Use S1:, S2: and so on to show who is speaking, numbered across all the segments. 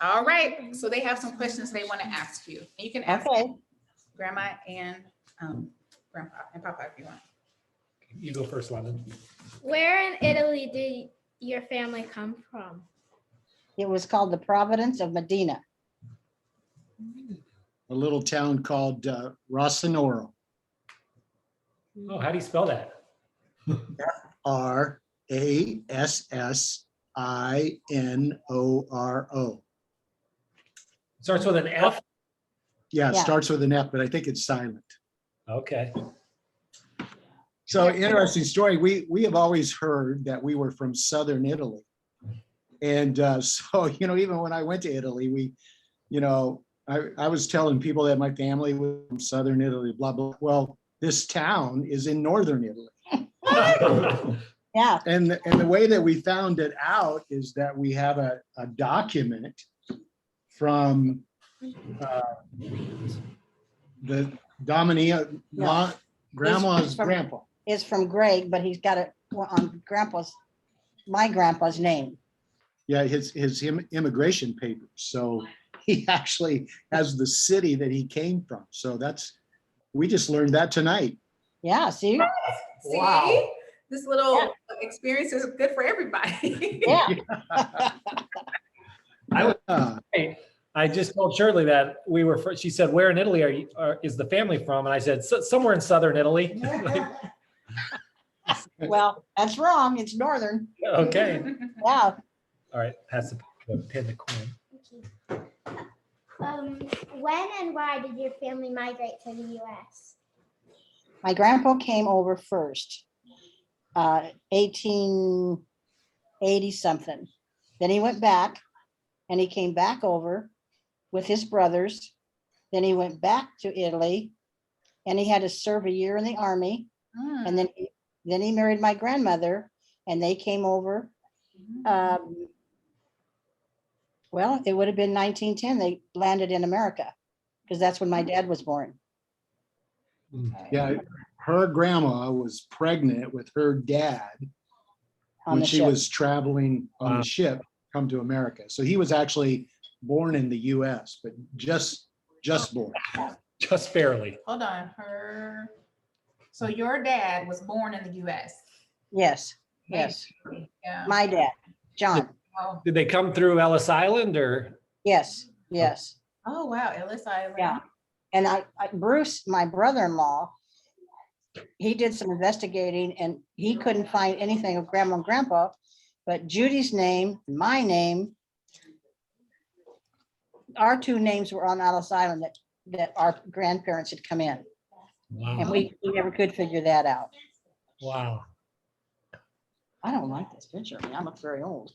S1: All right, so they have some questions they want to ask you. And you can ask Grandma and Grandpa and Papa if you want.
S2: You go first, London.
S3: Where in Italy did your family come from?
S4: It was called the Providence of Medina.
S5: A little town called Rossonoro.
S2: Oh, how do you spell that?
S5: Rassinoro.
S2: Starts with an F.
S5: Yeah, it
S4: Yeah.
S5: starts with an F, but I think it's silent.
S2: Okay.
S5: So interesting story. We have always heard that we were from Southern Italy. And so, even when I went to Italy, I was telling people that my family was from Southern Italy, blah, blah. Well, this town is in Northern Italy.
S4: Yeah.
S5: And the way that we found it out is that we have a document from the Dominia, grandma's grandpa.
S4: It's from Greg, but he's got it on my grandpa's name.
S5: Yeah, his immigration papers. So he actually has the city that he came from. So we just learned that tonight.
S4: Yeah, see?
S2: Wow.
S1: See? This little experience is good for everybody.
S4: Yeah.
S2: I just told Shirley that we were. She said, "Where in Italy is the family from?" And I said, "Somewhere in Southern Italy."
S4: Well, that's wrong. It's Northern.
S2: Okay.
S4: Yeah.
S2: All right. Pass the pin the coin.
S3: When and why did your family migrate to the U.S.?
S4: My grandpa came over first, 1880 something. Then he went back and he came back over with his brothers. Then he went back to Italy and he had to serve a year in the army. And then he married my grandmother and they came over. Well, it would have been 1910. They landed in America because that's when my dad was born.
S5: Yeah, her grandma was pregnant with her dad
S4: On
S5: when
S4: the
S5: she
S4: ship.
S5: was traveling on the ship come to America. So he was actually born in the US, but just born.
S2: Just barely.
S1: Hold on. So your dad was born in the US.
S4: Yes, yes.
S1: Yeah.
S4: My dad, John.
S1: Oh,
S2: Did they come through Ellis Island or?
S4: Yes, yes.
S1: oh wow, Ellis Island.
S4: Yeah. And Bruce, my brother-in-law, he did some investigating and he couldn't find anything of grandma and grandpa, but Judy's name, my name, our two names were on Ellis Island that our grandparents had come in.
S2: Wow.
S4: And we never could figure that out.
S2: Wow.
S4: I don't like this picture. I mean, I look very old.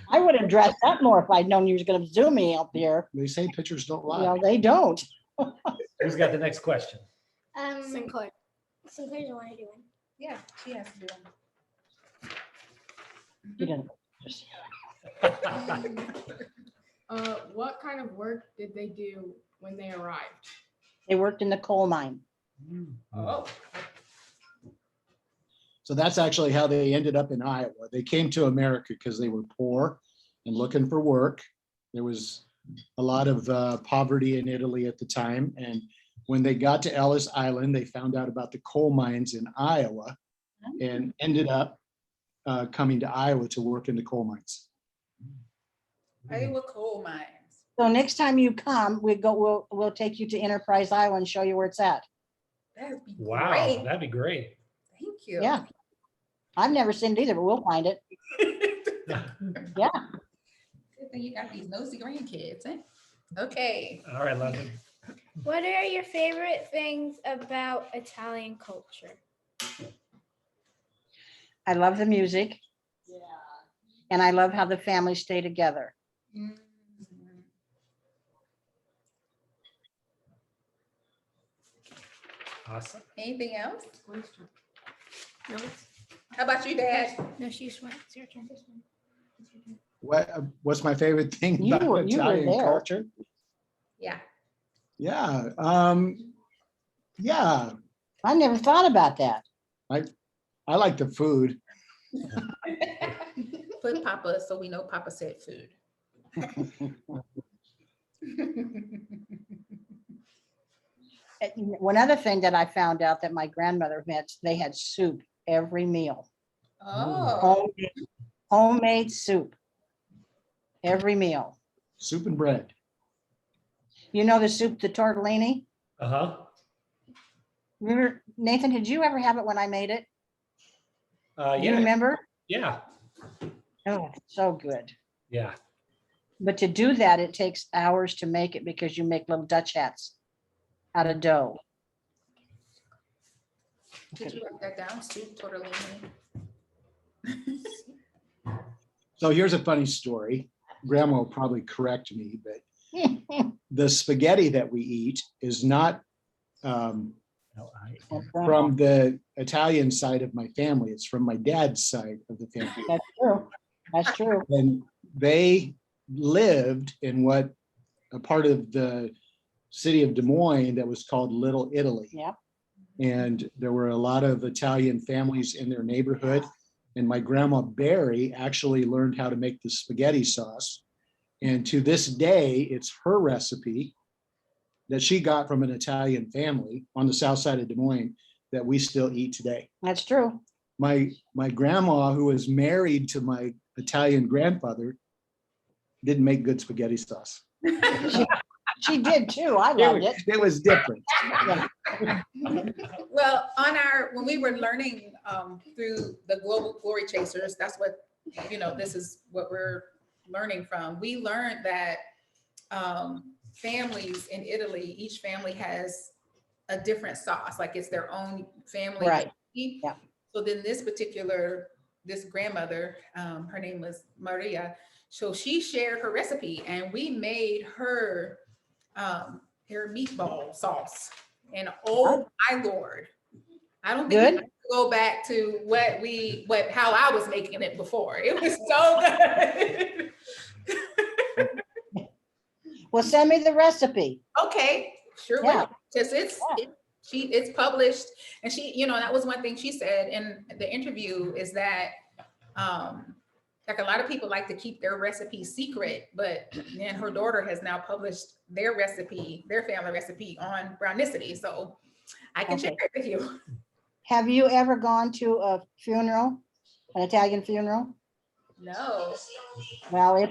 S4: I would have dressed up more if I'd known you was going to zoom me up here.
S5: They say pictures don't
S4: You
S5: lie.
S4: know, they don't.
S2: Who's got the next question?
S3: Sinclair. Sinclair's the one to do it.
S1: Yeah, she has to do it.
S4: You didn't.
S6: What kind of work did they do when they arrived?
S4: They worked in the coal mine.
S1: Oh,
S5: So that's actually how they ended up in Iowa. They came to America because they were poor and looking for work. There was a lot of poverty in Italy at the time. And when they got to Ellis Island, they found out about the coal mines in Iowa and ended up coming to Iowa to work in the coal mines.
S1: Iowa coal mines.
S4: So next time you come, we'll take you to Enterprise, Iowa and show you where it's at.
S1: That'd be
S2: Wow,
S1: great.
S2: that'd be great.
S1: Thank you.
S4: Yeah. I've never seen it either, but we'll find it. Yeah.
S1: Good thing you got these nosy grandkids, eh? Okay.
S2: All right, London.
S3: What are your favorite things about Italian culture?
S4: I love the music. And I love how the families stay together.
S1: Mhm.
S2: Awesome.
S1: Anything else?
S3: No,
S1: How about you, Dad?
S3: no, she's one. It's your turn.
S5: What's my favorite thing
S4: You
S5: about
S4: were
S5: Italian
S4: there.
S5: culture?
S1: Yeah.
S5: Yeah. Yeah.
S4: I never thought about that.
S5: I like the food.
S1: Put Papa so we know Papa said food.
S4: One other thing that I found out that my grandmother had, they had soup every meal.
S1: Oh,
S4: Homemade soup. Every meal.
S5: Soup and bread.
S4: You know the soup, the tortellini?
S2: Uh-huh.
S4: Remember, Nathan, did you ever have it when I made it? Do you
S2: Yeah,
S4: remember?
S2: yeah,
S4: Oh, so good.
S2: yeah.
S4: But to do that, it takes hours to make it because you make little Dutch hats out of dough.
S1: did you write that down? Soup tortellini.
S5: So here's a funny story. Grandma will probably correct me, but the spaghetti that we eat is not from the Italian side of my family. It's from my dad's side of the family.
S4: That's true. That's true.
S5: And they lived in what a part of the city of Des Moines that was called Little Italy.
S4: Yeah.
S5: And there were a lot of Italian families in their neighborhood. And my grandma Berry actually learned how to make the spaghetti sauce. And to this day, it's her recipe that she got from an Italian family on the south side of Des Moines that we still eat today.
S4: That's true.
S5: My grandma, who was married to my Italian grandfather, didn't make good spaghetti sauce.
S4: She did too. I loved it.
S5: It was different.
S1: Well, when we were learning through the Global Glory Chasers, that's what, this is what we're learning from. We learned that families in Italy, each family has a different sauce, like it's their own family.
S4: Right.
S1: recipe.
S4: Yeah.
S1: So then this grandmother, her name was Maria, so she shared her recipe and we made her meatball sauce. And oh my Lord, I don't think we
S4: Good.
S1: have to go back to how I was making it before. It was so good.
S4: Well, send me the recipe.
S1: Okay, sure
S4: Yeah.
S1: will. Because it's published, and she, that was one thing she said in the interview is that like a lot of people like to keep their recipes secret, but then her daughter has now published their family recipe on Brownicity, so I can share it with you.
S4: Have you ever gone to a funeral, an Italian funeral?
S1: No.
S4: Well, if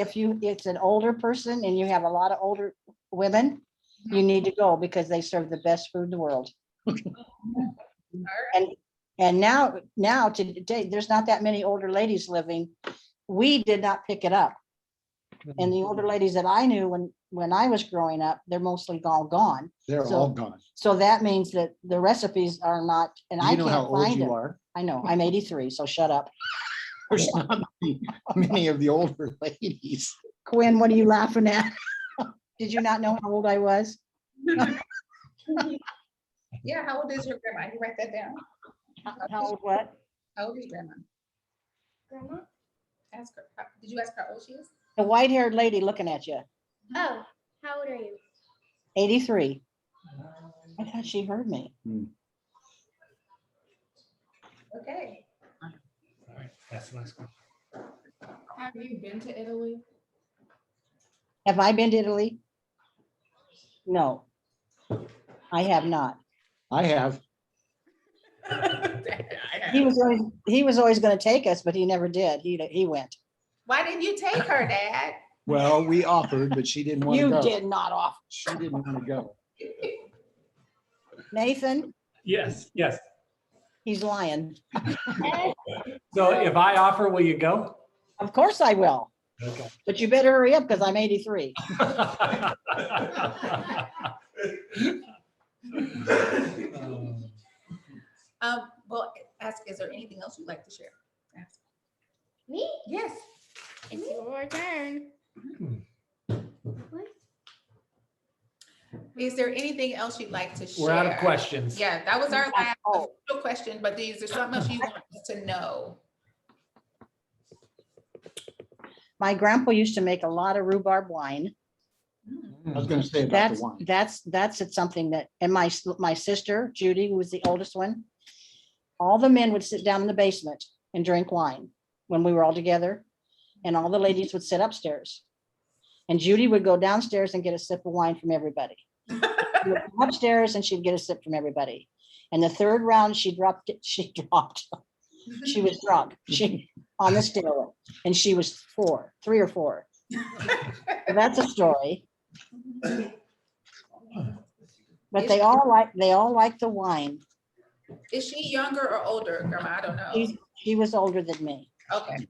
S4: it's an older person and you have a lot of older women, you need to go because they serve the best food in the world.
S1: All right.
S4: And now today, there's not that many older ladies living. We did not pick it up. And the older ladies that I knew when I was growing up, they're mostly all gone.
S5: They're all gone.
S4: So that means that the recipes are not, and I
S5: You know how
S4: can't
S5: old
S4: find
S5: you
S4: them.
S5: are.
S4: I know, I'm 83, so shut up.
S5: There's not many of the older ladies.
S4: Quinn, what are you laughing at? Did you not know how old I was?
S1: Yeah, how old is your grandma? You write that down.
S4: How old what?
S1: How old is grandma?
S3: Grandma?
S1: Ask her. Did you ask her how old she is?
S4: The white-haired lady looking at you,
S3: Oh, how old are you?
S4: 83. I thought she heard me.
S1: Okay.
S2: All right, that's the next one.
S6: Have you been to Italy?
S4: Have I been to Italy? No, I have not.
S5: I have.
S4: He was always going to take us, but he never did. He went.
S1: Why didn't you take her, Dad?
S5: Well, we offered, but she didn't want to
S4: You
S5: go.
S4: did not offer.
S5: She didn't want to go.
S4: Nathan,
S2: Yes, yes.
S4: he's lying.
S2: So if I offer, will you go?
S4: Of course I will,
S2: Okay.
S4: but you better hurry up because I'm 83.
S1: Well, ask, is there anything else you'd like to share? Ask.
S3: Me?
S1: Yes.
S3: It's your turn.
S1: Is there anything else you'd like to share?
S2: We're out of questions.
S1: Yeah, that was our last
S4: Oh.
S1: official question, but is there something else you want us to know?
S4: My grandpa used to make a lot of rhubarb wine.
S5: I was going to say about the
S4: That's
S5: wine.
S4: it's something that, and my sister Judy, who was the oldest one, all the men would sit down in the basement and drink wine when we were all together. And all the ladies would sit upstairs. And Judy would go downstairs and get a sip of wine from everybody. She would come upstairs and she'd get a sip from everybody. And the third round, she dropped it. She was drunk. She on the stairway, and she was 3 or 4. So that's a story. But they all like the wine.
S1: Is she younger or older, Grandma? I don't know.
S4: She was older than me.
S1: Okay.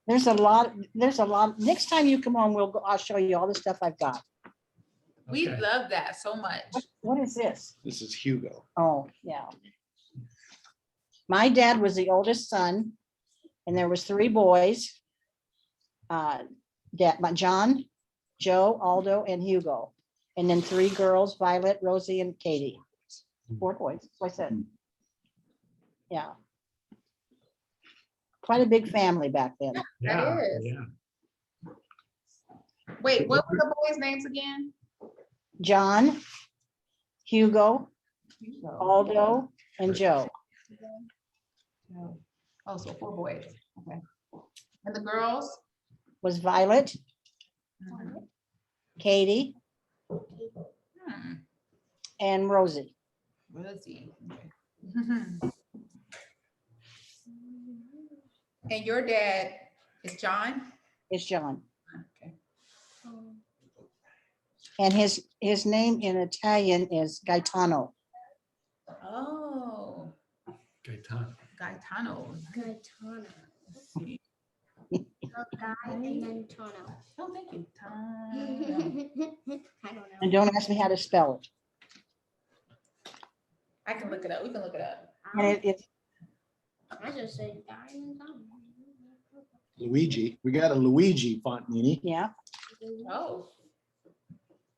S4: There's a lot. Next time you come home, I'll show you all the stuff I've got.
S1: We
S2: Okay.
S1: love that so much.
S4: What is this?
S5: This is Hugo.
S4: Oh, yeah. My dad was the oldest son, and there was 3 boys. John, Joe, Aldo, and Hugo. And then 3 girls, Violet, Rosie, and Katie. 4 boys, that's what I said. Yeah. Quite a big family back then.
S2: Yeah,
S1: is.
S2: yeah.
S1: Wait, what were the boys' names again?
S4: John, Hugo, Aldo, and Joe.
S1: Oh, so 4 boys. Okay. And the girls?
S4: Was Violet, Katie,
S1: Hmm.
S4: and Rosie.
S1: Rosie. Okay. And your dad is John?
S4: It's John.
S1: Okay.
S4: And his name in Italian is Gaetano.
S1: Oh,
S2: Gaetano.
S1: Gaetano.
S3: Gaetano.
S1: Let's see.
S3: Guy and then Tono.
S1: Oh, thank you.
S3: I don't
S4: And
S3: know.
S4: don't ask me how to spell it.
S1: I can look it up. We can look it up.
S4: And it's
S3: I just say Guy and Tono.
S5: Luigi. We got a Luigi Fontanini.
S4: yeah.
S1: Oh,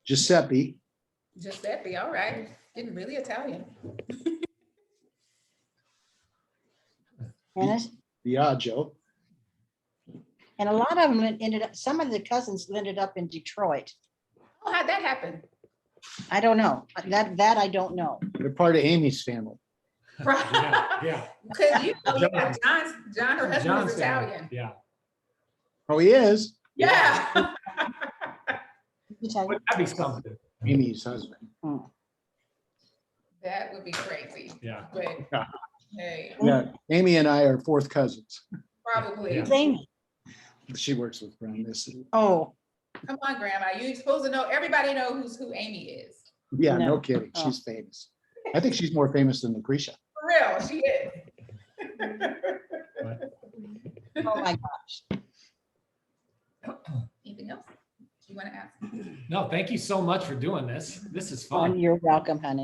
S5: Giuseppe.
S1: Giuseppe. All right. Getting really Italian.
S4: And
S5: Biagio.
S4: a lot of them ended up, some of the cousins ended up in Detroit.
S1: Oh, how'd that happen?
S4: I don't know. That I don't know.
S5: They're part of Amy's family.
S2: Yeah, yeah.
S1: Because you know, yeah, John, her husband
S2: John's
S1: is
S2: family,
S1: Italian.
S2: yeah.
S5: Oh, he is.
S1: Yeah.
S2: Would that be something?
S5: Amy's husband.
S1: That would be crazy.
S2: Yeah.
S1: But
S5: Yeah.
S1: hey,
S5: Yeah, Amy and I are 4th cousins.
S1: probably.
S2: Yeah.
S4: Who's Amy?
S5: She works with Brown this.
S4: Oh,
S1: Come on, Grandma. You supposed to know, everybody knows who Amy is.
S5: Yeah, no
S4: No.
S5: kidding.
S4: Oh.
S5: She's famous. I think she's more famous than Lucretia.
S1: For real, she is.
S4: oh my gosh.
S1: Anything else you want to ask?
S2: No, thank you so much for doing this. This is
S4: Oh,
S2: fun.
S4: you're welcome, honey.